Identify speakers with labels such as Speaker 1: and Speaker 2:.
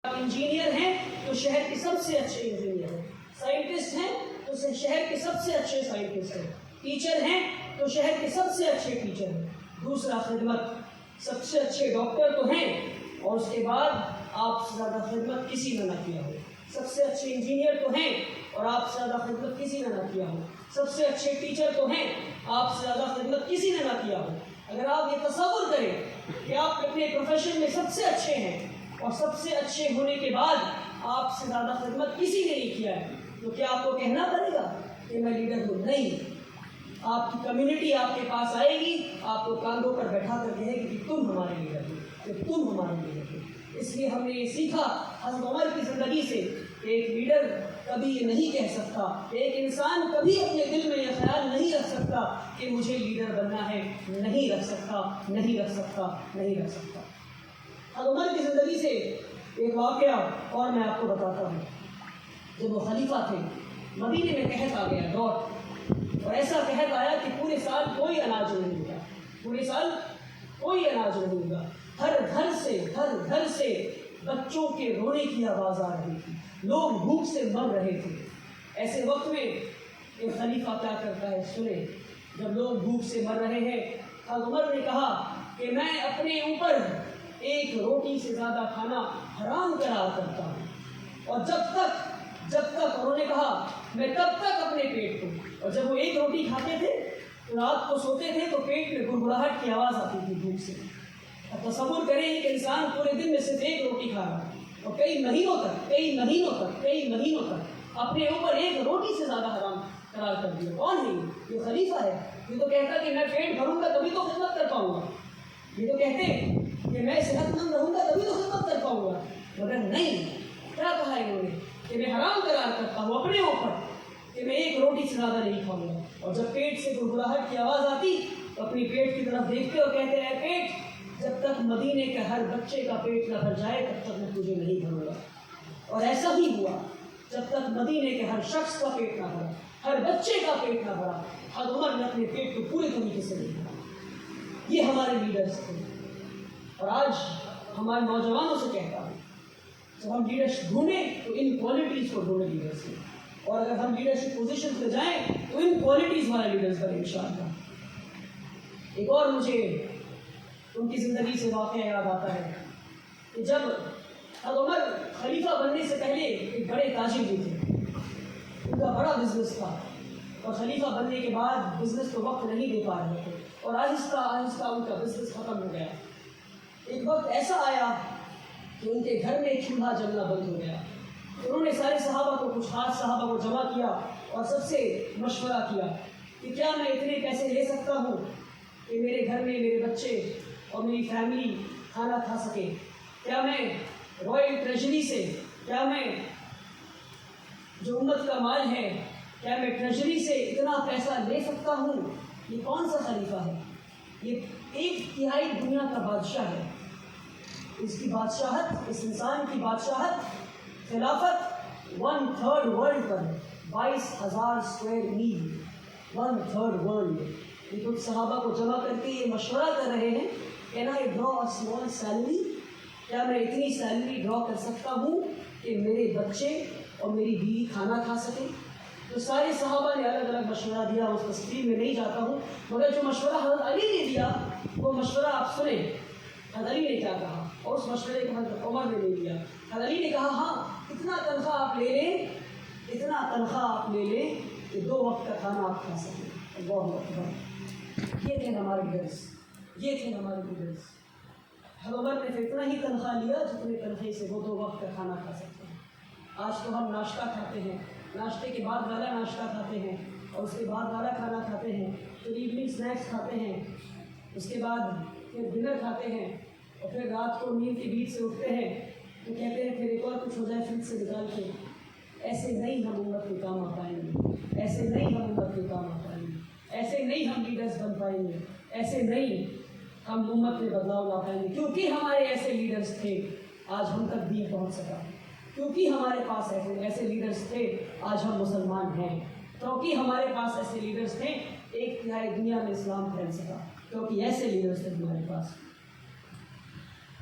Speaker 1: Engineer ہیں تو شہر کے سب سے اچھے انجینئر ہیں، سائنٹسٹ ہیں تو شہر کے سب سے اچھے سائنٹسٹ ہیں، ٹیچر ہیں تو شہر کے سب سے اچھے ٹیچر ہیں۔ دوسرا خدمت، سب سے اچھے ڈاکٹر تو ہیں اور اس کے بعد آپ سے زیادہ خدمت کسی نے نہ کیا ہو۔ سب سے اچھے انجینئر تو ہیں اور آپ سے زیادہ خدمت کسی نے نہ کیا ہو۔ سب سے اچھے ٹیچر تو ہیں، آپ سے زیادہ خدمت کسی نے نہ کیا ہو۔ اگر آپ یہ تصور کریں کہ آپ اپنے پروفیشن میں سب سے اچھے ہیں اور سب سے اچھے ہونے کے بعد آپ سے زیادہ خدمت کسی نے نہیں کیا ہے، تو کیا آپ کو کہنا پڑے گا کہ میں لیڈر ہوں؟ نہیں، آپ کی کمیونٹی آپ کے پاس آئے گی، آپ کو کاندھوں پر بیٹھا کر کہے گی کہ تم ہمارے لیڈر ہو، کہ تم ہمارے لیڈر ہو۔ اس لیے ہم نے یہ سیکھا حضرت عمر کی زندگی سے کہ ایک لیڈر کبھی یہ نہیں کہہ سکتا، ایک انسان کبھی اپنے دل میں یہ خیال نہیں رکھ سکتا کہ مجھے لیڈر بننا ہے، نہیں رکھ سکتا، نہیں رکھ سکتا، نہیں رکھ سکتا۔ حضرت عمر کی زندگی سے ایک واقعہ اور میں آپ کو بتاتا ہوں۔ جب وہ خلیفہ تھے، مدینے میں قحط آ گیا، ڈراٹ، اور ایسا قحط آیا کہ پورے سال کوئی اناج نہیں ہوگا، پورے سال کوئی اناج نہیں ہوگا۔ ہر گھر سے بچوں کے رونے کی آواز آ رہی تھی، لوگ بھوک سے مر رہے تھے۔ ایسے وقت میں ایک خلیفہ کیا کرتا ہے سنیں، جب لوگ بھوک سے مر رہے ہیں، حضرت عمر نے کہا کہ میں اپنے اوپر ایک روٹی سے زیادہ کھانا حرام قرار کرتا ہوں، اور جب تک انہوں نے کہا میں تب تک اپنے پیٹ کو، اور جب وہ ایک روٹی کھاتے تھے تو رات کو سوتے تھے تو پیٹ میں گڑگڑاہٹ کی آواز آتی تھی بھوک سے۔ اب تصور کریں کہ انسان پورے دن میں صرف ایک روٹی کھا رہا ہے اور کئی مہینوں تک اپنے اوپر ایک روٹی سے زیادہ حرام قرار کر دیا۔ کون ہے یہ خلیفہ ہے، یہ تو کہتا کہ میں پیٹ بھروں گا تبھی تو خدمت کر پاؤں گا، یہ تو کہتے کہ میں صحت مند رہوں گا تبھی تو خدمت کر پاؤں گا، مگر نہیں، کیا کہا انہوں نے کہ میں حرام قرار کرتا ہوں اپنے اوپر کہ میں ایک روٹی سے زیادہ نہیں کھاؤں گا۔ اور جب پیٹ سے گڑگڑاہٹ کی آواز آتی تو اپنی پیٹ کی طرف دیکھتے اور کہتے ہیں پیٹ، جب تک مدینے کے ہر بچے کا پیٹ نہ بھر جائے تب تک میں تجھے نہیں بھروں گا۔ اور ایسا ہی ہوا، جب تک مدینے کے ہر شخص کا پیٹ نہ بھرا، ہر بچے کا پیٹ نہ بھرا، حضرت عمر نے اپنے پیٹ کو پورے طریقے سے نہیں بھرا۔ یہ ہمارے لیڈرز تھے۔ اور آج ہمارے نوجوانوں سے کہتا ہوں، جب ہم لیڈرشپ ڈھونڈیں تو ان کوالٹیز کو ڈھونڈیں لیڈرز سے، اور اگر ہم لیڈرشپ پوزیشن پہ جائیں تو ان کوالٹیز والے لیڈرز بنیں انشاءاللہ۔ ایک اور مجھے ان کی زندگی سے واقعہ یاد آتا ہے کہ جب حضرت عمر خلیفہ بننے سے پہلے ایک بڑے تاجر بھی تھے، ان کا بڑا بزنس تھا، اور خلیفہ بننے کے بعد بزنس کو وقت نہیں دے پا رہے تھے اور آہستہ آہستہ ان کا بزنس ختم ہو گیا۔ ایک وقت ایسا آیا کہ ان کے گھر میں چولہا جلنا بند ہو گیا۔ انہوں نے سارے صحابہ کو، کچھ خاص صحابہ کو جمع کیا اور سب سے مشورہ کیا کہ کیا میں اتنے پیسے لے سکتا ہوں کہ میرے گھر میں میرے بچے اور میری فیملی کھانا کھا سکے؟ کیا میں رائل ٹریجری سے، کیا میں جو امت کا مال ہے، کیا میں ٹریجری سے اتنا پیسہ لے سکتا ہوں؟ یہ کون سا خلیفہ ہے؟ یہ ایک تہائی دنیا کا بادشاہ ہے۔ اس کی بادشاہت، اس انسان کی بادشاہت، خلافت 1/3 ورلڈ پر ہے، 22,000 اسکوائر میل، 1/3 ورلڈ۔ یہ کچھ صحابہ کو جمع کر کے یہ مشورہ کر رہے ہیں can I draw a small salary, کیا میں اتنی سیلری ڈرا کر سکتا ہوں کہ میرے بچے اور میری بیوی کھانا کھا سکیں؟ تو سارے صحابہ نے الگ الگ مشورہ دیا، اس تفصیل میں نہیں جاتا ہوں، مگر جو مشورہ حضرت علی نے دیا وہ مشورہ آپ سنیں۔ حضرت علی نے کیا کہا اور اس مشورے کو حضرت عمر نے لے لیا۔ حضرت علی نے کہا ہاں، اتنا تنخواہ آپ لے لیں، اتنا تنخواہ آپ لے لیں کہ 2 وقت کا کھانا آپ کھا سکیں۔ اللہ اکبر، یہ تھے ہمارے لیڈرز، یہ تھے ہمارے لیڈرز۔ حضرت عمر نے پھر اتنا ہی تنخواہ لیا جتنے تنخواہ سے وہ 2 وقت کا کھانا کھا سکتے ہیں۔ آج تو ہم ناشتہ کھاتے ہیں، ناشتے کے بعد والا ناشتہ کھاتے ہیں اور اس کے بعد والا کھانا کھاتے ہیں، پھر ایوننگ اسنیکس کھاتے ہیں، اس کے بعد پھر ڈنر کھاتے ہیں، اور پھر رات کو نیند کے بیچ سے اٹھتے ہیں تو کہتے ہیں پھر ایک اور کچھ ہو جائے فریج سے نکال کے۔ ایسے نہیں ہم امت کے کام آ پائیں گے، ایسے نہیں ہم امت کے کام آ پائیں گے، ایسے نہیں ہم لیڈرز بن پائیں گے، ایسے نہیں ہم امت میں بدلاؤ لا پائیں گے۔ کیونکہ ہمارے ایسے لیڈرز تھے آج ہم تک دین پہنچ سکا، کیونکہ ہمارے پاس ایسے لیڈرز تھے آج ہم مسلمان ہیں، کیونکہ ہمارے پاس ایسے لیڈرز تھے ایک تہائی دنیا میں اسلام پھیل سکا، کیونکہ ایسے لیڈرز تھے ہمارے پاس۔